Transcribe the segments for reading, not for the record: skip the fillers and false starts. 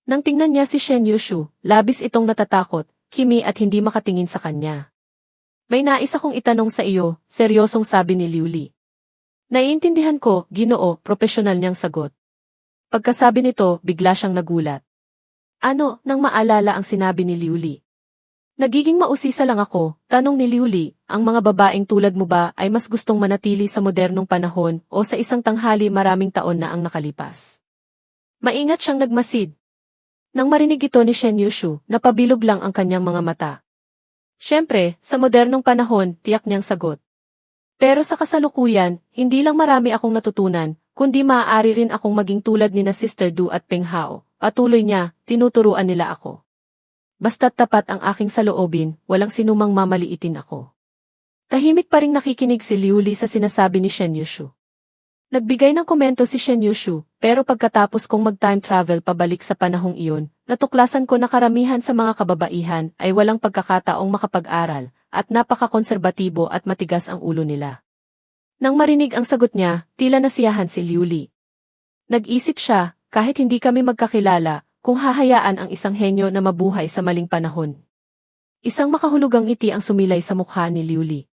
Nang tingnan niya si Shen Yushu, labis itong natatakot, kimi at hindi makatingin sa kanya. May nais akong itanong sa iyo, seryosong sabi ni Liu Li. Naiintindihan ko, Ginoo, propesyonal niyang sagot. Pagkasabi nito, bigla siyang nagulat. Ano, nang maalala ang sinabi ni Liu Li? Nagiging mausisa lang ako, tanong ni Liu Li, ang mga babaeng tulad mo ba ay mas gustong manatili sa modernong panahon o sa isang tanghali maraming taon na ang nakalipas? Maingat siyang nagmasid. Nang marinig ito ni Shen Yushu, napabilog lang ang kanyang mga mata. Siyempre, sa modernong panahon, tiyak niyang sagot. Pero sa kasalukuyan, hindi lang marami akong natutunan, kundi maaari rin akong maging tulad ni na Sister Du at Peng Hao. Patuloy niya, tinuturuan nila ako. Basta't tapat ang aking saloobin, walang sinumang mamaliitin ako. Tahimik pa ring nakikinig si Liu Li sa sinasabi ni Shen Yushu. Nagbigay ng komento si Shen Yushu, pero pagkatapos kong mag-time travel pabalik sa panahong iyon, natuklasan ko na karamihan sa mga kababaihan ay walang pagkakataong makapag-aral, at napaka-konserbatibo at matigas ang ulo nila. Nang marinig ang sagot niya, tila nasiyahan si Liu Li. Nag-isip siya, kahit hindi kami magkakilala, kung hahayaan ang isang henyo na mabuhay sa maling panahon. Isang makahulugang ngiti ang sumilay sa mukha ni Liu Li.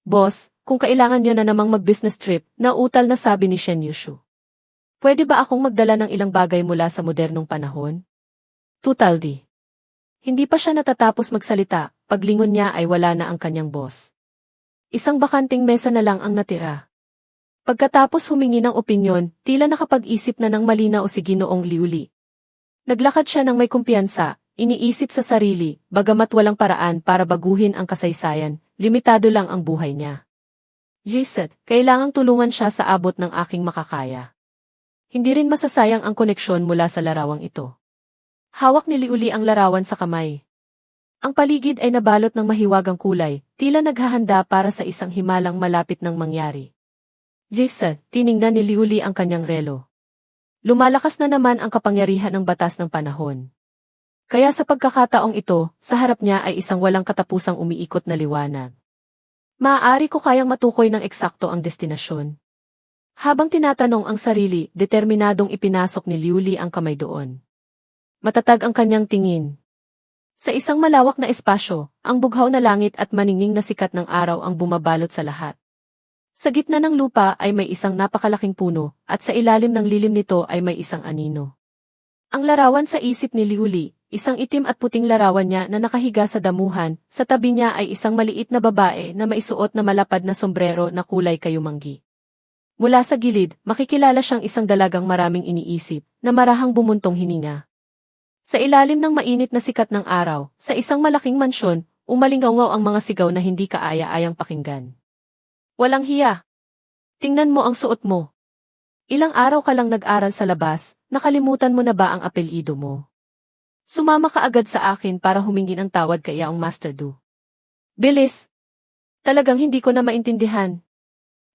Boss, kung kailangan niyo na namang mag-business trip, nautal na sabi ni Shen Yushu. Pwede ba akong magdala ng ilang bagay mula sa modernong panahon? Tutal di. Hindi pa siya natatapos magsalita, paglingon niya ay wala na ang kanyang boss. Isang bakanting mesa na lang ang natira. Pagkatapos humingi ng opinyon, tila nakapag-isip na ng malinaw si Ginoong Liu Li. Naglakad siya ng may kumpiyansa, iniisip sa sarili, bagamat walang paraan para baguhin ang kasaysayan, limitado lang ang buhay niya. Jiset, kailangang tulungan siya sa abot ng aking makakaya. Hindi rin masasayang ang koneksyon mula sa larawang ito. Hawak ni Liu Li ang larawan sa kamay. Ang paligid ay nabalot ng mahiwagang kulay, tila naghahanda para sa isang himalang malapit ng mangyari. Jiset, tiningnan ni Liu Li ang kanyang relo. Lumalakas na naman ang kapangyarihan ng batas ng panahon. Kaya sa pagkakataong ito, sa harap niya ay isang walang katapusang umiikot na liwanag. Maaari ko kayang matukoy ng eksakto ang destinasyon. Habang tinatanong ang sarili, determinadong ipinasok ni Liu Li ang kamay doon. Matatag ang kanyang tingin. Sa isang malawak na espasyo, ang bughaw na langit at maningning na sikat ng araw ang bumabalot sa lahat. Sa gitna ng lupa ay may isang napakalaking puno, at sa ilalim ng lilim nito ay may isang anino. Ang larawan sa isip ni Liu Li, isang itim at puting larawan niya na nakahiga sa damuhan, sa tabi niya ay isang maliit na babae na maisuot na malapad na sombrero na kulay kayumanggi. Mula sa gilid, makikilala siyang isang dalagang maraming iniisip, na marahang bumuntong hininga. Sa ilalim ng mainit na sikat ng araw, sa isang malaking mansyon, umalingaw ang mga sigaw na hindi kaaya-ayang pakinggan. Walang hiya. Tingnan mo ang suot mo. Ilang araw ka lang nag-aral sa labas, nakalimutan mo na ba ang apelyido mo? Sumama ka agad sa akin para humingi ng tawad kay Yaong Master Du. Bilis! Talagang hindi ko na maintindihan.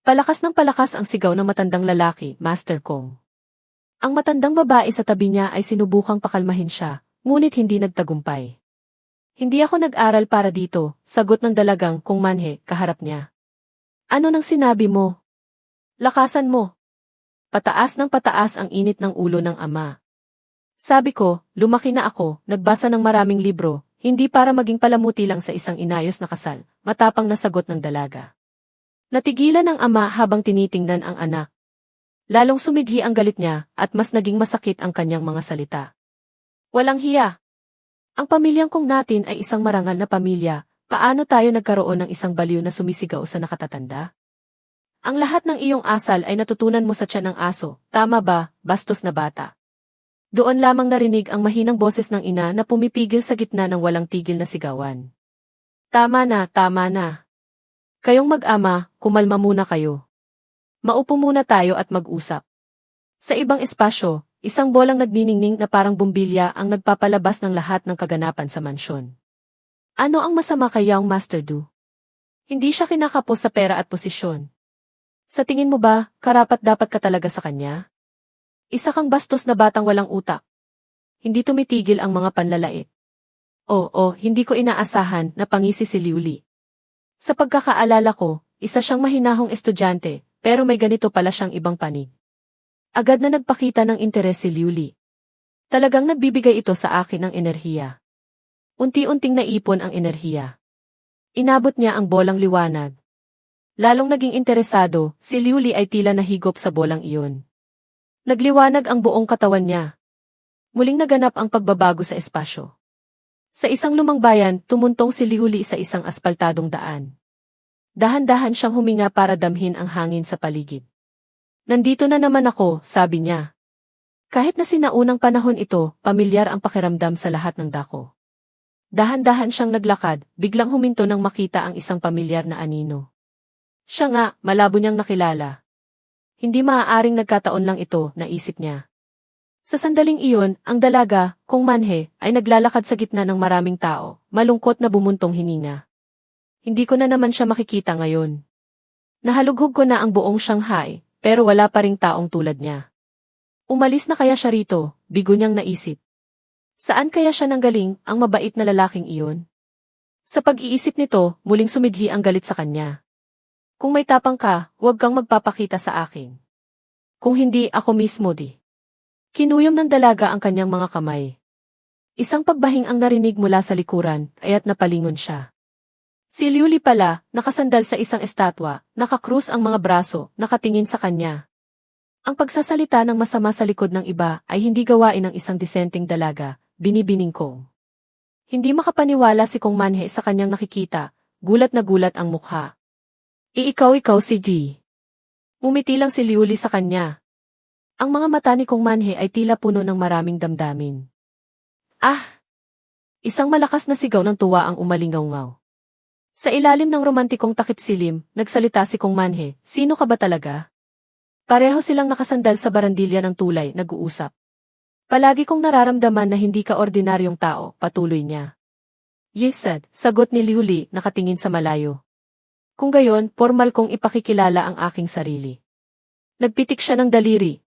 Palakas ng palakas ang sigaw ng matandang lalaki, Master Kong. Ang matandang babae sa tabi niya ay sinubukang pakalmahin siya, ngunit hindi nagtagumpay. Hindi ako nag-aral para dito, sagot ng dalagang Kong Manhe, kaharap niya. Ano nang sinabi mo? Lakasan mo. Pataas ng pataas ang init ng ulo ng ama. Sabi ko, lumaki na ako, nagbasa ng maraming libro, hindi para maging palamuti lang sa isang inayos na kasal, matapang na sagot ng dalaga. Natigilan ng ama habang tinitingnan ang anak. Lalong sumidhi ang galit niya, at mas naging masakit ang kanyang mga salita. Walang hiya. Ang pamilyang Kong natin ay isang marangal na pamilya. Paano tayo nagkaroon ng isang baliw na sumisigaw sa nakatatanda? Ang lahat ng iyong asal ay natutunan mo sa tiyan ng aso, tama ba, bastos na bata? Doon lamang narinig ang mahinang boses ng ina na pumipigil sa gitna ng walang tigil na sigawan. Tama na, tama na. Kayong mag-ama, kumalma muna kayo. Maupo muna tayo at mag-usap. Sa ibang espasyo, isang bolang nagniningning na parang bumbilya ang nagpapalabas ng lahat ng kaganapan sa mansyon. Ano ang masama kay Yaong Master Du? Hindi siya kinakapos sa pera at posisyon. Sa tingin mo ba, karapat-dapat ka talaga sa kanya? Isa kang bastos na batang walang utak. Hindi tumitigil ang mga panlalait. Oo, hindi ko inaasahan na pangisi si Liu Li. Sa pagkakaalala ko, isa siyang mahinahong estudyante, pero may ganito pala siyang ibang panig. Agad na nagpakita ng interes si Liu Li. Talagang nagbibigay ito sa akin ng enerhiya. Unti-unting naipon ang enerhiya. Inabot niya ang bolang liwanag. Lalong naging interesado, si Liuli ay tila nahigop sa bolang iyon. Nagliwanag ang buong katawan niya. Muling naganap ang pagbabago sa espasyo. Sa isang lumang bayan, tumuntong si Liuli sa isang aspaltadong daan. Dahan-dahan siyang huminga para damhin ang hangin sa paligid. Nandito na naman ako, sabi niya. Kahit na sinaunang panahon ito, pamilyar ang pakiramdam sa lahat ng dako. Dahan-dahan siyang naglakad, biglang huminto nang makita ang isang pamilyar na anino. Siya nga, malabo niyang nakilala. Hindi maaaring nagkataon lang ito, naisip niya. Sa sandaling iyon, ang dalaga, Kong Manhe, ay naglalakad sa gitna ng maraming tao, malungkot na bumuntong hininga. Hindi ko na naman siya makikita ngayon. Nahalughog ko na ang buong Shanghai, pero wala pa ring taong tulad niya. Umalis na kaya siya rito, bigo niyang naisip. Saan kaya siya nanggaling, ang mabait na lalaking iyon? Sa pag-iisip nito, muling sumidhi ang galit sa kanya. Kung may tapang ka, huwag kang magpapakita sa akin. Kung hindi, ako mismo di. Kinuyom ng dalaga ang kanyang mga kamay. Isang pagbahing ang narinig mula sa likuran, kaya't napalingon siya. Si Liuli pala, nakasandal sa isang estatwa, nakakrus ang mga braso, nakatingin sa kanya. Ang pagsasalita ng masama sa likod ng iba ay hindi gawain ng isang disenteng dalaga, binibining Kong. Hindi makapaniwala si Kong Manhe sa kanyang nakikita, gulat na gulat ang mukha. Ikaw si Di. Umiti lang si Liuli sa kanya. Ang mga mata ni Kong Manhe ay tila puno ng maraming damdamin. Ah! Isang malakas na sigaw ng tuwa ang umalingaw-ngaw. Sa ilalim ng romantikong takip silim, nagsalita si Kong Manhe, sino ka ba talaga? Pareho silang nakasandal sa barandilya ng tulay, nag-uusap. Palagi kong nararamdaman na hindi ka ordinaryong tao, patuloy niya. Yes, sagot ni Liuli, nakatingin sa malayo. Kung gayon, formal kong ipakikilala ang aking sarili. Nagpitik siya ng daliri.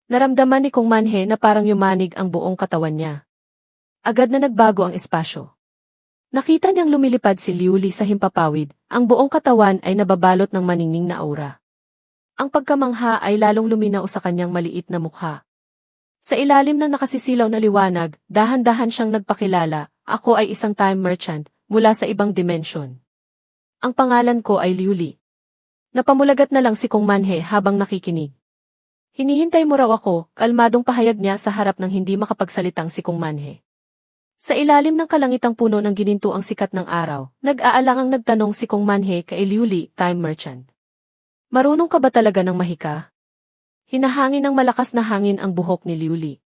Naramdaman ni Kong Manhe na parang yumanig ang buong katawan niya. Agad na nagbago ang espasyo. Nakita niyang lumilipad si Liuli sa himpapawid, ang buong katawan ay nababalot ng maningning na aura. Ang pagkamangha ay lalong luminaw sa kanyang maliit na mukha. Sa ilalim ng nakasisilaw na liwanag, dahan-dahan siyang nagpakilala, ako ay isang time merchant, mula sa ibang dimensyon. Ang pangalan ko ay Liuli. Napamulagat na lang si Kong Manhe habang nakikinig. Hinihintay mo raw ako, kalmadong pahayag niya sa harap ng hindi makapagsalitang si Kong Manhe. Sa ilalim ng kalangitang puno ng gininto ang sikat ng araw, nag-aalangang nagtanong si Kong Manhe kay Liuli, time merchant. Marunong ka ba talaga ng mahika? Hinahangin ng malakas na hangin ang buhok ni Liuli.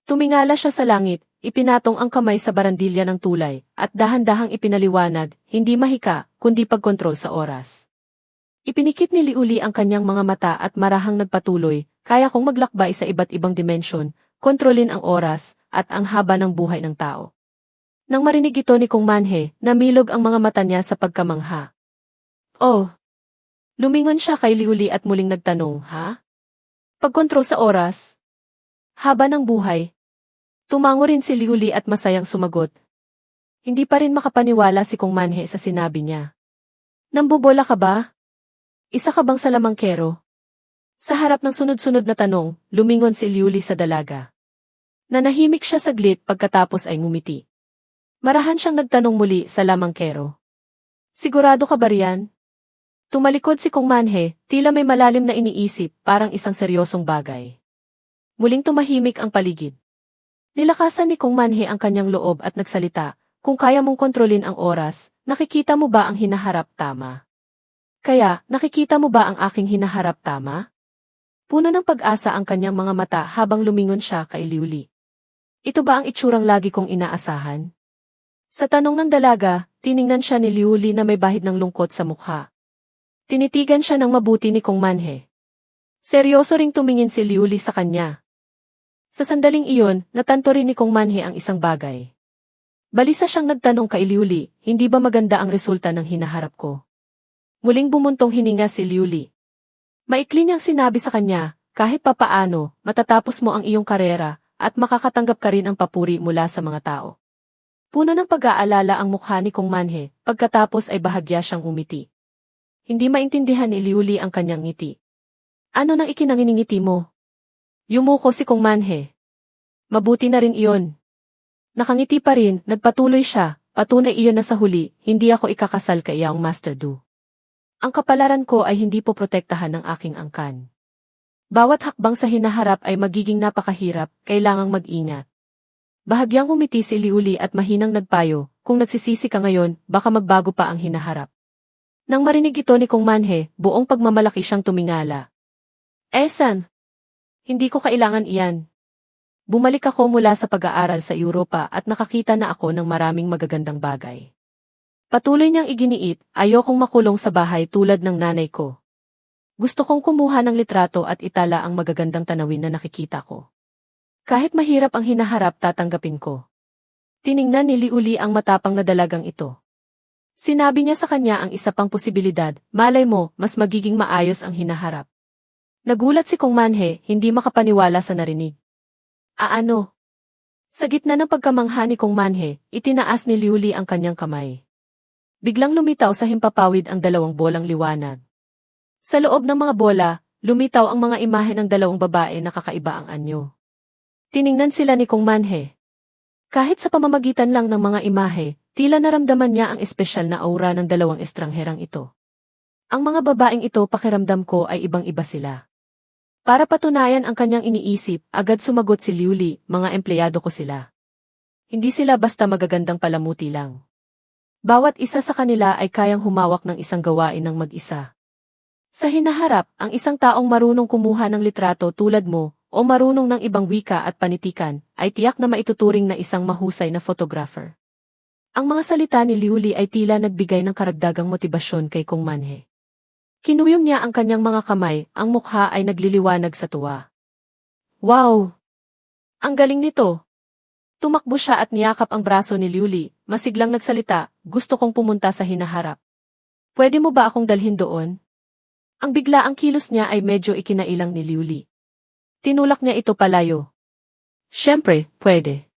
Tumingala siya sa langit, ipinatong ang kamay sa barandilya ng tulay, at dahan-dahang ipinaliwanag, hindi mahika, kundi pagkontrol sa oras. Ipinikit ni Liuli ang kanyang mga mata at marahang nagpatuloy, kaya kong maglakbay sa iba't ibang dimensyon, kontrolin ang oras, at ang haba ng buhay ng tao. Nang marinig ito ni Kong Manhe, namilog ang mga mata niya sa pagkamangha. Oh! Lumingon siya kay Liuli at muling nagtanong, ha? Pagkontrol sa oras? Haba ng buhay? Tumango rin si Liuli at masayang sumagot. Hindi pa rin makapaniwala si Kong Manhe sa sinabi niya. Nambobola ka ba? Isa ka bang salamangkero? Sa harap ng sunod-sunod na tanong, lumingon si Liuli sa dalaga. Nanahimik siya saglit pagkatapos ay ngumiti. Marahan siyang nagtanong muli sa lamangkero. Sigurado ka ba riyan? Tumalikod si Kong Manhe, tila may malalim na iniisip, parang isang seryosong bagay. Muling tumahimik ang paligid. Nilakasan ni Kong Manhe ang kanyang loob at nagsalita, kung kaya mong kontrolin ang oras, nakikita mo ba ang hinaharap tama? Kaya, nakikita mo ba ang aking hinaharap tama? Puno ng pag-asa ang kanyang mga mata habang lumingon siya kay Liuli. Ito ba ang itsurang lagi kong inaasahan? Sa tanong ng dalaga, tiningnan siya ni Liuli na may bahid ng lungkot sa mukha. Tinitigan siya ng mabuti ni Kong Manhe. Seryoso ring tumingin si Liuli sa kanya. Sa sandaling iyon, natanto rin ni Kong Manhe ang isang bagay. Balisa siyang nagtanong kay Liuli, hindi ba maganda ang resulta ng hinaharap ko? Muling bumuntong hininga si Liuli. Maikli niyang sinabi sa kanya, kahit papaano, matatapos mo ang iyong karera, at makakatanggap ka rin ang papuri mula sa mga tao. Puno ng pag-aalala ang mukha ni Kong Manhe, pagkatapos ay bahagya siyang umiti. Hindi maintindihan ni Liuli ang kanyang ngiti. Ano nang ikinanginingiti mo? Yumuko si Kong Manhe. Mabuti na rin iyon. Nakangiti pa rin, nagpatuloy siya, patunay iyon na sa huli, hindi ako ikakasal kay Yaong Master Du. Ang kapalaran ko ay hindi po protektahan ng aking angkan. Bawat hakbang sa hinaharap ay magiging napakahirap, kailangang mag-ingat. Bahagyang umiti si Liuli at mahinang nagpayo, kung nagsisisi ka ngayon, baka magbago pa ang hinaharap. Nang marinig ito ni Kong Manhe, buong pagmamalaki siyang tumingala. San? Hindi ko kailangan iyan. Bumalik ako mula sa pag-aaral sa Europa at nakakita na ako ng maraming magagandang bagay. Patuloy niyang iginiit, ayokong makulong sa bahay tulad ng nanay ko. Gusto kong kumuha ng litrato at itala ang magagandang tanawin na nakikita ko. Kahit mahirap ang hinaharap, tatanggapin ko. Tiningnan ni Liuli ang matapang na dalagang ito. Sinabi niya sa kanya ang isa pang posibilidad, malay mo, mas magiging maayos ang hinaharap. Nagulat si Kong Manhe, hindi makapaniwala sa narinig. Ano? Sa gitna ng pagkamangha ni Kong Manhe, itinaas ni Liuli ang kanyang kamay. Biglang lumitaw sa himpapawid ang dalawang bolang liwanag. Sa loob ng mga bola, lumitaw ang mga imahe ng dalawang babae na kakaiba ang anyo. Tiningnan sila ni Kong Manhe. Kahit sa pamamagitan lang ng mga imahe, tila naramdaman niya ang espesyal na aura ng dalawang estrangherang ito. Ang mga babaeng ito, pakiramdam ko ay ibang-iba sila. Para patunayan ang kanyang iniisip, agad sumagot si Liuli, mga empleyado ko sila. Hindi sila basta magagandang palamuti lang. Bawat isa sa kanila ay kayang humawak ng isang gawain ng mag-isa. Sa hinaharap, ang isang taong marunong kumuha ng litrato tulad mo, o marunong ng ibang wika at panitikan, ay tiyak na maituturing na isang mahusay na photographer. Ang mga salita ni Liuli ay tila nagbigay ng karagdagang motibasyon kay Kong Manhe. Kinuyom niya ang kanyang mga kamay, ang mukha ay nagliliwanag sa tuwa. Wow! Ang galing nito! Tumakbo siya at niyakap ang braso ni Liuli, masiglang nagsalita, gusto kong pumunta sa hinaharap. Pwede mo ba akong dalhin doon? Ang biglaang kilos niya ay medyo ikinailang ni Liuli. Tinulak niya ito palayo. Siyempre, pwede.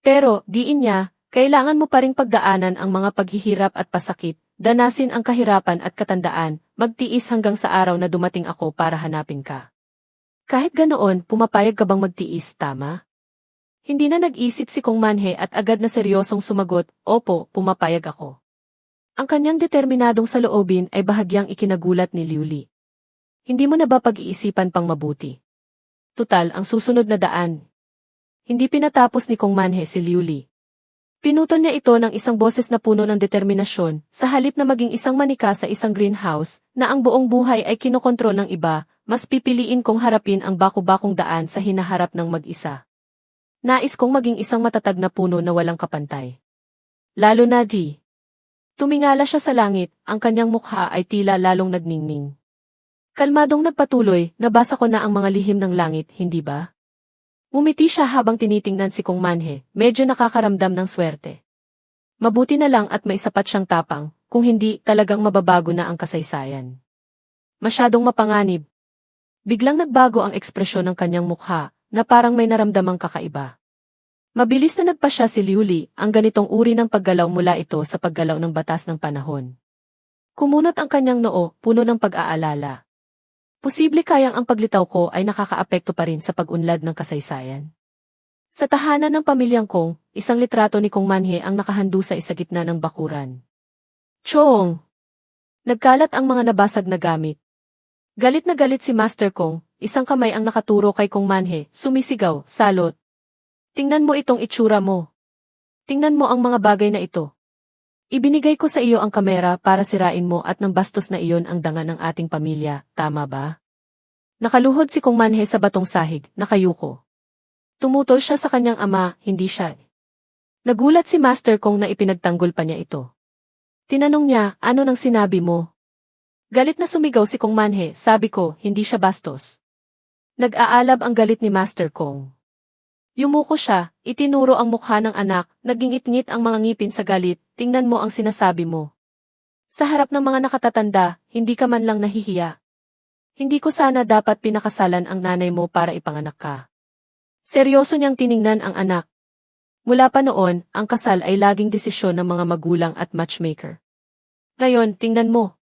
Pero, diin niya, kailangan mo pa ring pagdaanan ang mga paghihirap at pasakit, danasin ang kahirapan at katandaan, magtiis hanggang sa araw na dumating ako para hanapin ka. Kahit ganoon, pumapayag ka bang magtiis, tama? Hindi na nag-isip si Kong Manhe at agad na seryosong sumagot, opo, pumapayag ako. Ang kanyang determinadong saloobin ay bahagyang ikinagulat ni Liuli. Hindi mo na ba pag-iisipan pang mabuti? Tutal, ang susunod na daan. Hindi pinatapos ni Kong Manhe si Liuli. Pinutol niya ito ng isang boses na puno ng determinasyon, sa halip na maging isang manika sa isang greenhouse, na ang buong buhay ay kinokontrol ng iba, mas pipiliin kong harapin ang baku-bakong daan sa hinaharap ng mag-isa. Nais kong maging isang matatag na puno na walang kapantay. Lalo na di. Tumingala siya sa langit, ang kanyang mukha ay tila lalong nagningning. Kalmadong nagpatuloy, nabasa ko na ang mga lihim ng langit, hindi ba? Umiti siya habang tinitingnan si Kong Manhe, medyo nakakaramdam ng swerte. Mabuti na lang at may sapat siyang tapang, kung hindi, talagang mababago na ang kasaysayan. Masyadong mapanganib. Biglang nagbago ang ekspresyon ng kanyang mukha, na parang may naramdamang kakaiba. Mabilis na nagpasya si Liuli, ang ganitong uri ng paggalaw mula ito sa paggalaw ng batas ng panahon. Kumunot ang kanyang noo, puno ng pag-aalala. Posible kayang ang paglitaw ko ay nakakaapekto pa rin sa pag-unlad ng kasaysayan. Sa tahanan ng pamilyang Kong, isang litrato ni Kong Manhe ang nakahandusa sa gitna ng bakuran. Chong! Nagkalat ang mga nabasag na gamit. Galit na galit si Master Kong, isang kamay ang nakaturo kay Kong Manhe, sumisigaw, salot. Tingnan mo itong itsura mo. Tingnan mo ang mga bagay na ito. Ibinigay ko sa iyo ang kamera para sirain mo at nang bastos na iyon ang danga ng ating pamilya, tama ba? Nakaluhod si Kong Manhe sa batong sahig, nakayuko. Tumutol siya sa kanyang ama, hindi siya. Nagulat si Master Kong na ipinagtanggol pa niya ito. Tinanong niya, ano nang sinabi mo? Galit na sumigaw si Kong Manhe, sabi ko, hindi siya bastos. Nag-aalab ang galit ni Master Kong. Yumuko siya, itinuro ang mukha ng anak, nagingit-ngit ang mga ngipin sa galit, tingnan mo ang sinasabi mo. Sa harap ng mga nakatatanda, hindi ka man lang nahihiya. Hindi ko sana dapat pinakasalan ang nanay mo para ipanganak ka. Seryoso niyang tiningnan ang anak. Mula pa noon, ang kasal ay laging desisyon ng mga magulang at matchmaker. Ngayon, tingnan mo.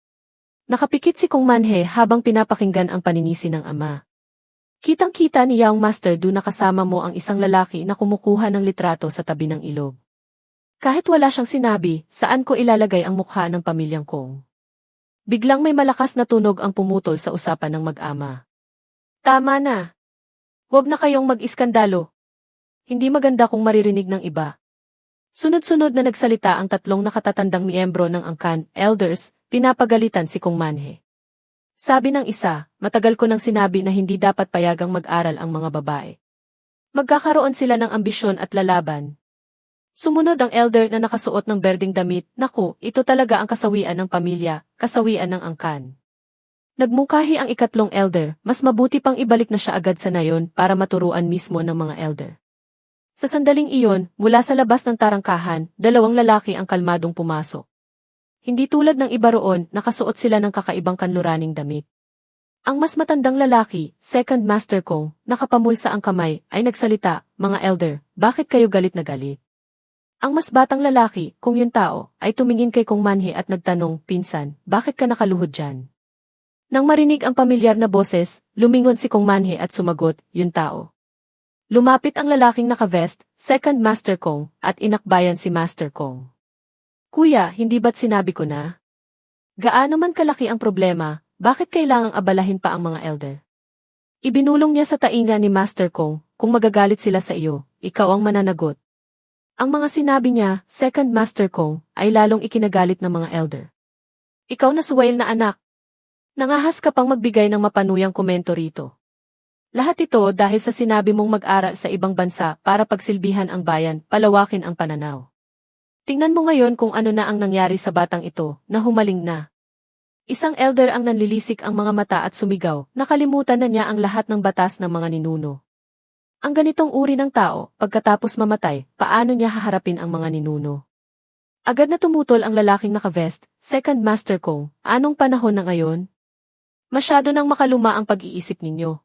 Nakapikit si Kong Manhe habang pinapakinggan ang paninisi ng ama. Kitang-kita ni Young Master Du na kasama mo ang isang lalaki na kumukuha ng litrato sa tabi ng ilog. Kahit wala siyang sinabi, saan ko ilalagay ang mukha ng pamilyang Kong? Biglang may malakas na tunog ang pumutol sa usapan ng mag-ama. Tama na. Huwag na kayong mag-iskandalo. Hindi maganda kung maririnig ng iba. Sunod-sunod na nagsalita ang tatlong nakatatandang miyembro ng angkan, elders, pinapagalitan si Kong Manhe. Sabi ng isa, matagal ko nang sinabi na hindi dapat payagang mag-aral ang mga babae. Magkakaroon sila ng ambisyon at lalaban. Sumunod ang elder na nakasuot ng berdeng damit, naku, ito talaga ang kasawian ng pamilya, kasawian ng angkan. Nagmungkahi ang ikatlong elder, mas mabuti pang ibalik na siya agad sa nayon para maturuan mismo ng mga elder. Sa sandaling iyon, mula sa labas ng tarangkahan, dalawang lalaki ang kalmadong pumasok. Hindi tulad ng iba roon, nakasuot sila ng kakaibang kanluraning damit. Ang mas matandang lalaki, second master Kong, nakapamulsa ang kamay, ay nagsalita, mga elder, bakit kayo galit na galit? Ang mas batang lalaki, kung yung tao, ay tumingin kay Kong Manhe at nagtanong, pinsan, bakit ka nakaluhod dyan? Nang marinig ang pamilyar na boses, lumingon si Kong Manhe at sumagot, yung tao. Lumapit ang lalaking naka-vest, second master Kong, at inakbayan si master Kong. Kuya, hindi ba't sinabi ko na? Gaano man kalaki ang problema, bakit kailangang abalahin pa ang mga elder? Ibinulong niya sa tainga ni Master Kong, kung magagalit sila sa iyo, ikaw ang mananagot. Ang mga sinabi niya, second Master Kong, ay lalong ikinagalit ng mga elder. Ikaw na suwail na anak. Nangahas ka pang magbigay ng mapanuyang komento rito. Lahat ito dahil sa sinabi mong mag-aral sa ibang bansa para pagsilbihan ang bayan, palawakin ang pananaw. Tingnan mo ngayon kung ano na ang nangyari sa batang ito, na humaling na. Isang elder ang nanlilisik ang mga mata at sumigaw, nakalimutan na niya ang lahat ng batas ng mga ninuno. Ang ganitong uri ng tao, pagkatapos mamatay, paano niya haharapin ang mga ninuno? Agad na tumutol ang lalaking naka-vest, second master Kong, anong panahon na ngayon? Masyado nang makaluma ang pag-iisip ninyo.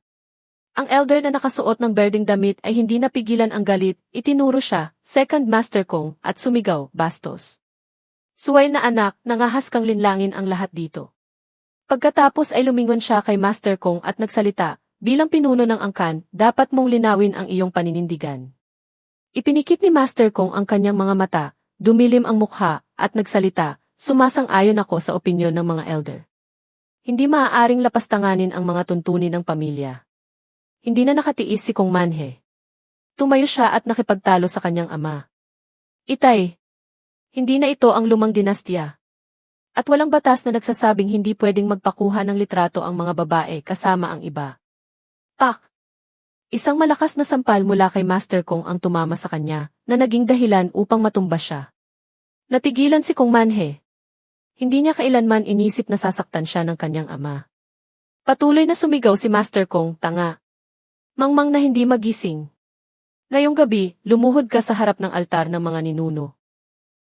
Ang elder na nakasuot ng berdeng damit ay hindi napigilan ang galit, itinuro siya, second master Kong, at sumigaw, bastos. Suwail na anak, nangahas kang linlangin ang lahat dito. Pagkatapos ay lumingon siya kay Master Kong at nagsalita, bilang pinuno ng angkan, dapat mong linawin ang iyong paninindigan. Ipinikit ni Master Kong ang kanyang mga mata, dumilim ang mukha, at nagsalita, sumasang-ayon ako sa opinyon ng mga elder. Hindi maaaring lapastanganin ang mga tuntunin ng pamilya. Hindi na nakatiis si Kong Manhe. Tumayo siya at nakipagtalo sa kanyang ama. Itay, hindi na ito ang lumang dinastya. At walang batas na nagsasabing hindi pwedeng magpakuha ng litrato ang mga babae kasama ang iba. Pak! Isang malakas na sampal mula kay Master Kong ang tumama sa kanya, na naging dahilan upang matumba siya. Natigilan si Kong Manhe. Hindi niya kailanman inisip na sasaktan siya ng kanyang ama. Patuloy na sumigaw si Master Kong, tanga. Mangmang na hindi magising. Ngayong gabi, lumuhod ka sa harap ng altar ng mga ninuno.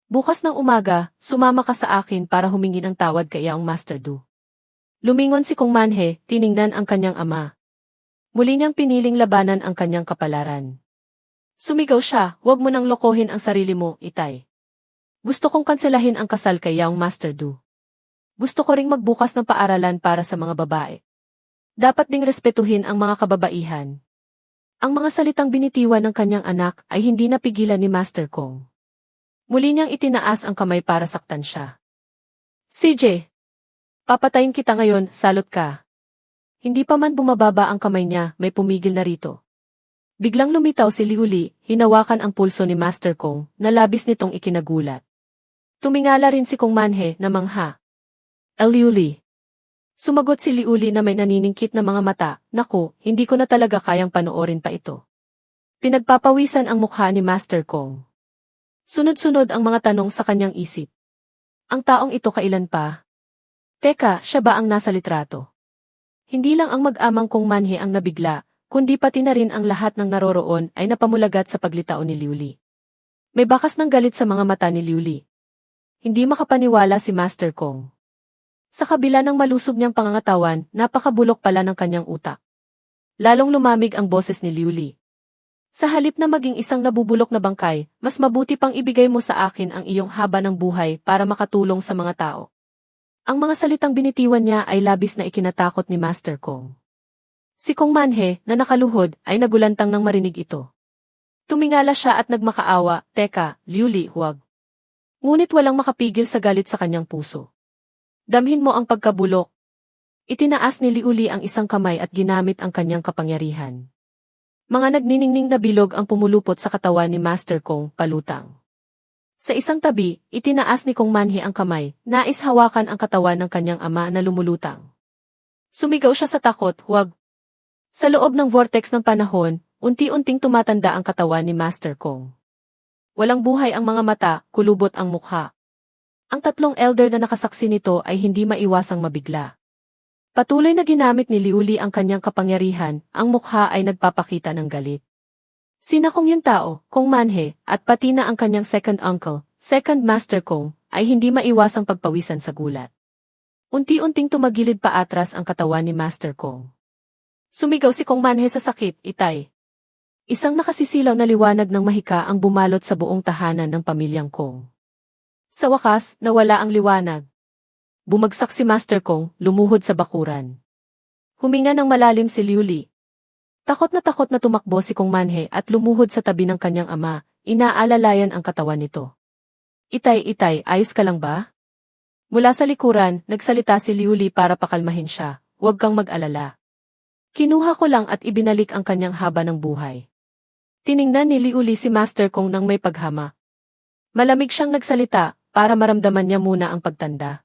Bukas ng umaga, sumama ka sa akin para humingi ng tawad kay Yaong Master Du. Lumingon si Kong Manhe, tiningnan ang kanyang ama. Muli niyang piniling labanan ang kanyang kapalaran. Sumigaw siya, huwag mo nang lokohin ang sarili mo, itay. Gusto kong kanselahin ang kasal kay Yaong Master Du. Gusto ko ring magbukas ng paaralan para sa mga babae. Dapat ding respetuhin ang mga kababaihan. Ang mga salitang binitiwan ng kanyang anak ay hindi napigilan ni Master Kong. Muli niyang itinaas ang kamay para saktan siya. CJ! Papatayin kita ngayon, salot ka. Hindi pa man bumababa ang kamay niya, may pumigil na rito. Biglang lumitaw si Liuli, hinawakan ang pulso ni Master Kong, na labis nitong ikinagulat. Tumingala rin si Kong Manhe na mangha. Liuli. Sumagot si Liuli na may naniningkit na mga mata, naku, hindi ko na talaga kayang panoorin pa ito. Pinagpapawisan ang mukha ni Master Kong. Sunod-sunod ang mga tanong sa kanyang isip. Ang taong ito kailan pa? Teka, siya ba ang nasa litrato? Hindi lang ang mag-amang Kong Manhe ang nabigla, kundi pati na rin ang lahat ng naroroon ay napamulagat sa paglitao ni Liuli. May bakas ng galit sa mga mata ni Liuli. Hindi makapaniwala si Master Kong. Sa kabila ng malusob niyang pangangatawan, napakabulok pala ng kanyang utak. Lalong lumamig ang boses ni Liuli. Sa halip na maging isang nabubulok na bangkay, mas mabuti pang ibigay mo sa akin ang iyong haba ng buhay para makatulong sa mga tao. Ang mga salitang binitiwan niya ay labis na ikinatakot ni Master Kong. Si Kong Manhe, na nakaluhod, ay nagulantang nang marinig ito. Tumingala siya at nagmakaawa, "Teka, Liu Li, huwag." Ngunit walang makapigil sa galit sa kanyang puso. "Damhin mo ang pagkabulok." Itinaas ni Liu Li ang isang kamay at ginamit ang kanyang kapangyarihan. Mga nagniningning na bilog ang pumulupot sa katawan ni Master Kong, palutang. Sa isang tabi, itinaas ni Kong Manhe ang kamay, nais hawakan ang katawan ng kanyang ama na lumulutang. Sumigaw siya sa takot, "Huwag!" Sa loob ng vortex ng panahon, unti-unting tumatanda ang katawan ni Master Kong. Walang buhay ang mga mata, kulubot ang mukha. Ang tatlong elder na nakasaksi nito ay hindi maiwasang mabigla. Patuloy na ginamit ni Liu Li ang kanyang kapangyarihan, ang mukha ay nagpapakita ng galit. Sina Kong yung tao, Kong Manhe, at pati na ang kanyang second uncle, second Master Kong, ay hindi maiwasang pagpawisan sa gulat. Unti-unting tumagilid pa atras ang katawan ni Master Kong. Sumigaw si Kong Manhe sa sakit, "Itay!" Isang nakasisilaw na liwanag ng mahika ang bumalot sa buong tahanan ng pamilyang Kong. Sa wakas, nawala ang liwanag. Bumagsak si Master Kong, lumuhod sa bakuran. Huminga ng malalim si Liu Li. Takot na tumakbo si Kong Manhe at lumuhod sa tabi ng kanyang ama, inaalalayan ang katawan nito. Itay, ayos ka lang ba?" Mula sa likuran, nagsalita si Liu Li para pakalmahin siya, "Huwag kang mag-alala. Kinuha ko lang at ibinalik ang kanyang haba ng buhay." Tiningnan ni Liu Li si Master Kong nang may paghama. Malamig siyang nagsalita, para maramdaman niya muna ang pagtanda.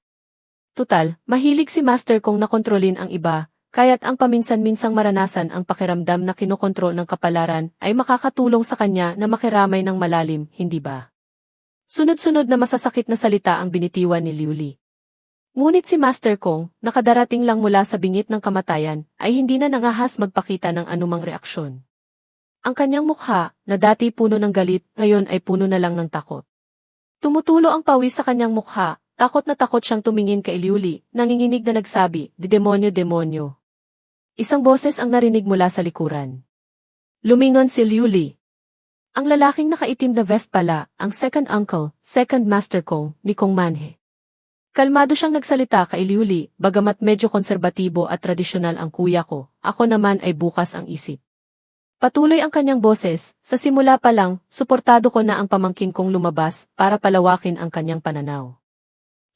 Tutal, mahilig si Master Kong na kontrolin ang iba, kaya't ang paminsan-minsang maranasan ang pakiramdam na kinokontrol ng kapalaran ay makakatulong sa kanya na makiramay ng malalim, hindi ba? Sunod-sunod na masasakit na salita ang binitiwan ni Liu Li. Ngunit si Master Kong, nakadarating lang mula sa bingit ng kamatayan, ay hindi na nangahas magpakita ng anumang reaksyon. Ang kanyang mukha, na dati puno ng galit, ngayon ay puno na lang ng takot. Tumutulo ang pawis sa kanyang mukha, takot na takot siyang tumingin kay Liu Li, nanginginig na nagsabi, Demonyo, demonyo." Isang boses ang narinig mula sa likuran. Lumingon si Liu Li. Ang lalaking nakaitim na vest pala, ang second uncle, second Master Kong, ni Kong Manhe. Kalmado siyang nagsalita kay Liu Li, bagamat medyo konserbatibo at tradisyonal ang kuya ko, ako naman ay bukas ang isip. Patuloy ang kanyang boses, sa simula pa lang, suportado ko na ang pamangkin kong lumabas para palawakin ang kanyang pananaw.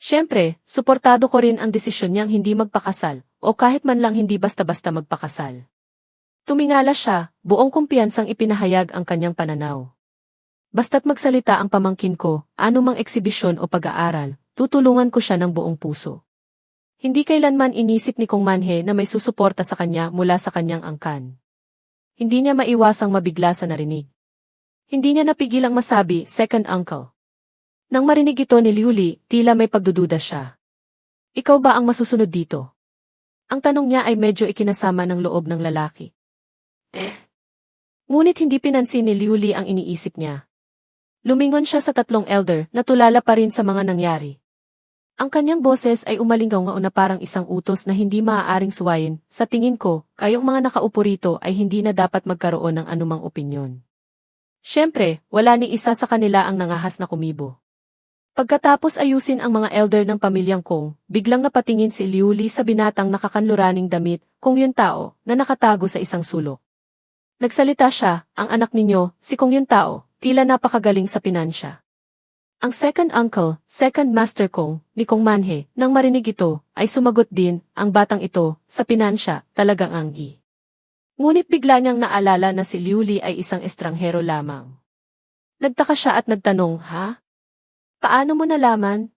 Siyempre, suportado ko rin ang desisyon niyang hindi magpakasal, o kahit man lang hindi basta-basta magpakasal. Tumingala siya, buong kumpiyansang ipinahayag ang kanyang pananaw. Basta't magsalita ang pamangkin ko, anumang eksibisyon o pag-aaral, tutulungan ko siya ng buong puso. Hindi kailanman inisip ni Kong Manhe na may susuporta sa kanya mula sa kanyang angkan. Hindi niya maiwasang mabigla sa narinig. Hindi niya napigilang masabi, second uncle. Nang marinig ito ni Liu Li, tila may pagdududa siya. Ikaw ba ang masusunod dito? Ang tanong niya ay medyo ikinasama ng loob ng lalaki. Ngunit hindi pinansin ni Liu Li ang iniisip niya. Lumingon siya sa tatlong elder na tulala pa rin sa mga nangyari. Ang kanyang boses ay umalingaw na parang isang utos na hindi maaaring suwayin. Sa tingin ko, kayong mga nakaupo rito ay hindi na dapat magkaroon ng anumang opinyon. Siyempre, wala ni isa sa kanila ang nangahas na kumibo. Pagkatapos ayusin ang mga elder ng pamilyang Kong, biglang napatingin si Liu Li sa binatang nakakanluraning damit, Kong yung tao, na nakatago sa isang sulok. Nagsalita siya, ang anak ninyo, si Kong yung tao, tila napakagaling sa pinansya. Ang second uncle, second Master Kong, ni Kong Manhe, nang marinig ito, ay sumagot din, ang batang ito, sa pinansya, talagang anggi. Ngunit bigla niyang naalala na si Liu Li ay isang estranghero lamang. Nagtaka siya at nagtanong, ha? Paano mo nalaman?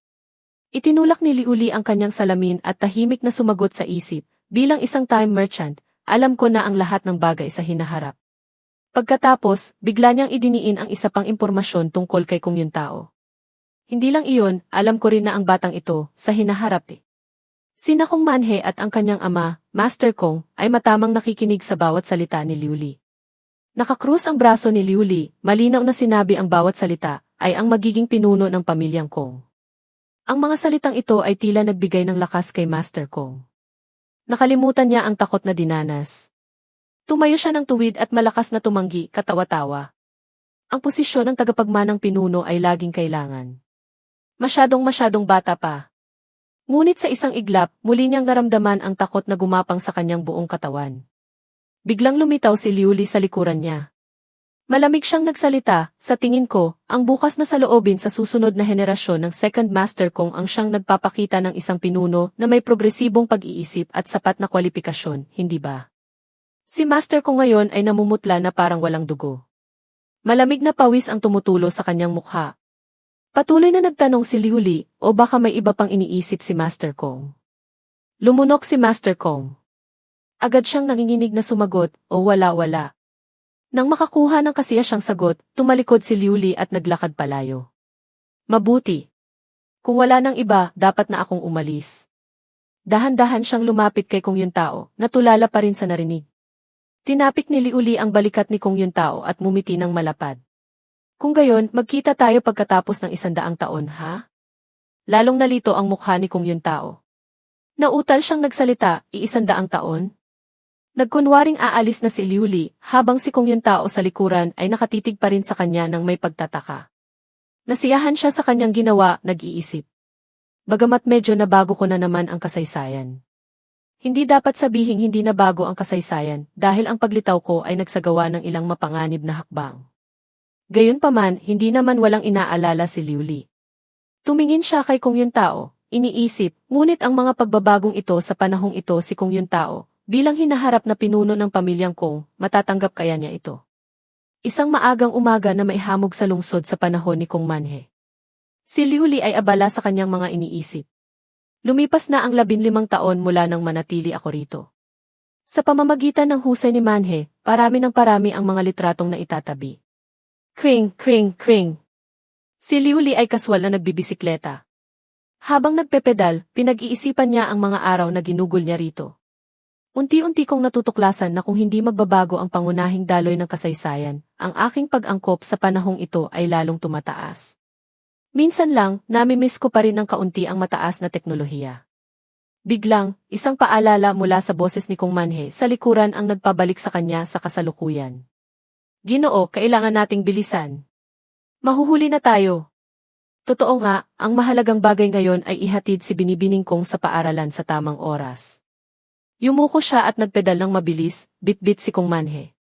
Itinulak ni Liu Li ang kanyang salamin at tahimik na sumagot sa isip, bilang isang time merchant, alam ko na ang lahat ng bagay sa hinaharap. Pagkatapos, bigla niyang idiniin ang isa pang impormasyon tungkol kay Kong yung tao. Hindi lang iyon, alam ko rin na ang batang ito, sa hinaharap Sina Kong Manhe at ang kanyang ama, Master Kong, ay matamang nakikinig sa bawat salita ni Liu Li. Nakakrus ang braso ni Liu Li, malinaw na sinabi ang bawat salita, ay ang magiging pinuno ng pamilyang Kong. Ang mga salitang ito ay tila nagbigay ng lakas kay Master Kong. Nakalimutan niya ang takot na dinanas. Tumayo siya ng tuwid at malakas na tumanggi, katawa-tawa. Ang posisyon ng tagapagmanang pinuno ay laging kailangan. Masyadong bata pa. Ngunit sa isang iglap, muli niyang naramdaman ang takot na gumapang sa kanyang buong katawan. Biglang lumitaw si Liuli sa likuran niya. Malamig siyang nagsalita, sa tingin ko, ang bukas na saloobin sa susunod na henerasyon ng Second Master Kong ang siyang nagpapakita ng isang pinuno na may progresibong pag-iisip at sapat na kwalifikasyon, hindi ba? Si Master Kong ngayon ay namumutla na parang walang dugo. Malamig na pawis ang tumutulo sa kanyang mukha. Patuloy na nagtanong si Liuli, o baka may iba pang iniisip si Master Kong. Lumunok si Master Kong. Agad siyang nanginginig na sumagot, o wala-wala. Nang makakuha ng kasiyasang sagot, tumalikod si Liuli at naglakad palayo. Mabuti. Kung wala nang iba, dapat na akong umalis. Dahan-dahan siyang lumapit kay Kong Yuntao, natulala pa rin sa narinig. Tinapik ni Liuli ang balikat ni Kong Yuntao at mumiti ng malapad. Kung gayon, magkita tayo pagkatapos ng 100 taon, ha? Lalong nalito ang mukha ni Kong Yuntao. Nautal siyang nagsalita, 100 taon? Nagkunwaring aalis na si Liuli, habang si Kong Yuntao sa likuran ay nakatitig pa rin sa kanya ng may pagtataka. Nasiyahan siya sa kanyang ginawa, nag-iisip. Bagamat medyo nabago ko na naman ang kasaysayan. Hindi dapat sabihing hindi na bago ang kasaysayan, dahil ang paglitaw ko ay nagsagawa ng ilang mapanganib na hakbang. Gayunpaman, hindi naman walang inaalala si Liuli. Tumingin siya kay Kong Yuntao, iniisip, ngunit ang mga pagbabagong ito sa panahong ito si Kong Yuntao, bilang hinaharap na pinuno ng pamilyang Kong, matatanggap kaya niya ito. Isang maagang umaga na maihamog sa lungsod sa panahon ni Kong Manhe. Si Liuli ay abala sa kanyang mga iniisip. Lumipas na ang 15 taon mula nang manatili ako rito. Sa pamamagitan ng husay ni Manhe, parami ng parami ang mga litratong naitatabi. Kring, kring, kring. Si Liuli ay kaswal na nagbibisikleta. Habang nagpepedal, pinag-iisipan niya ang mga araw na ginugol niya rito. Unti-unti kong natutuklasan na kung hindi magbabago ang pangunahing daloy ng kasaysayan, ang aking pag-angkop sa panahong ito ay lalong tumataas. Minsan lang, namimiss ko pa rin ng kaunti ang mataas na teknolohiya. Biglang, isang paalala mula sa boses ni Kong Manhe sa likuran ang nagpabalik sa kanya sa kasalukuyan. Ginoo, kailangan nating bilisan. Mahuhuli na tayo. Totoo nga, ang mahalagang bagay ngayon ay ihatid si Binibining Kong sa paaralan sa tamang oras. Yumuko siya at nagpedal ng mabilis, bit-bit si Kong Manhe.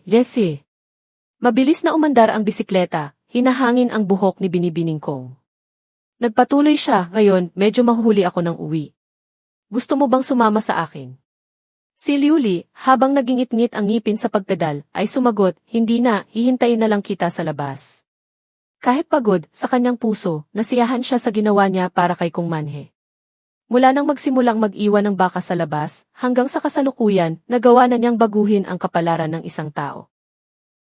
Lesi. Mabilis na umandar ang bisikleta, hinahangin ang buhok ni Binibining Kong. Nagpatuloy siya, ngayon, medyo mahuhuli ako ng uwi. Gusto mo bang sumama sa akin? Si Liuli, habang nagingit-ngit ang ngipin sa pagpedal, ay sumagot, hindi na, hihintayin na lang kita sa labas. Kahit pagod, sa kanyang puso, nasiyahan siya sa ginawa niya para kay Kong Manhe. Mula nang magsimulang mag-iwan ng baka sa labas, hanggang sa kasalukuyan, nagawa na niyang baguhin ang kapalaran ng isang tao.